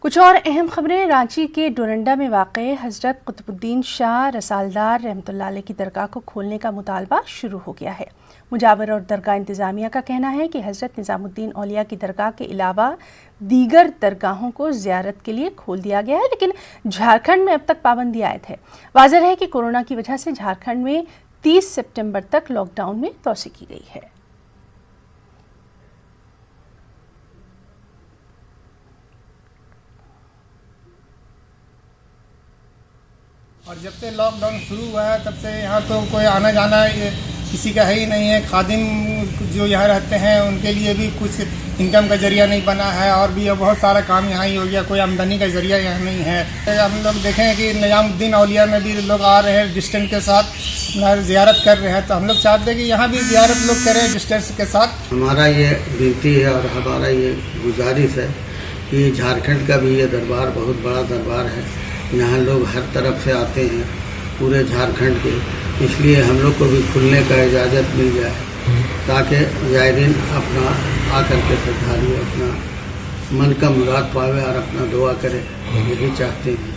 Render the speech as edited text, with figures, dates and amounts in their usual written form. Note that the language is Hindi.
कुछ और अहम खबरें। रांची के डोरंडा में वाक़े हज़रत कुतुबुद्दीन शाह रसालदार रहमतुल्लाह अलैह की दरगाह को खोलने का मुतालबा शुरू हो गया है। मुजावर और दरगाह इंतज़ामिया का कहना है कि हज़रत निज़ामुद्दीन औलिया की दरगाह के अलावा दीगर दरगाहों को ज़ियारत के लिए खोल दिया गया है, लेकिन झारखंड में अब तक पाबंदी आयद है। वाज़ेह है कि कोरोना की वजह से झारखंड में 30 सितंबर तक लॉकडाउन में तोसी की गई है। और जब से लॉकडाउन शुरू हुआ है तब से यहाँ तो कोई आना जाना किसी का है ही नहीं है। खादिम जो यहाँ रहते हैं उनके लिए भी कुछ इनकम का जरिया नहीं बना है, और भी बहुत सारा काम यहाँ ही हो गया, कोई आमदनी का जरिया यहाँ नहीं है। हम लोग देखें कि निज़ामुद्दीन औलिया में भी लोग आ रहे हैं डिस्टेंस के साथ, ज़ियारत कर रहे हैं, तो हम लोग चाहते हैं कि यहाँ भी ज़ियारत लोग करें डिस्टेंस के साथ। हमारा ये विनती है और हमारा ये गुजारिश है कि झारखंड का भी ये दरबार बहुत बड़ा दरबार है। यहाँ लोग हर तरफ से आते हैं पूरे झारखंड के, इसलिए हम लोग को भी खुलने का इजाज़त मिल जाए ताकि ज़ायरीन अपना आकर के श्रद्धालु अपना मन का मुराद पावे और अपना दुआ करे, यही चाहते हैं।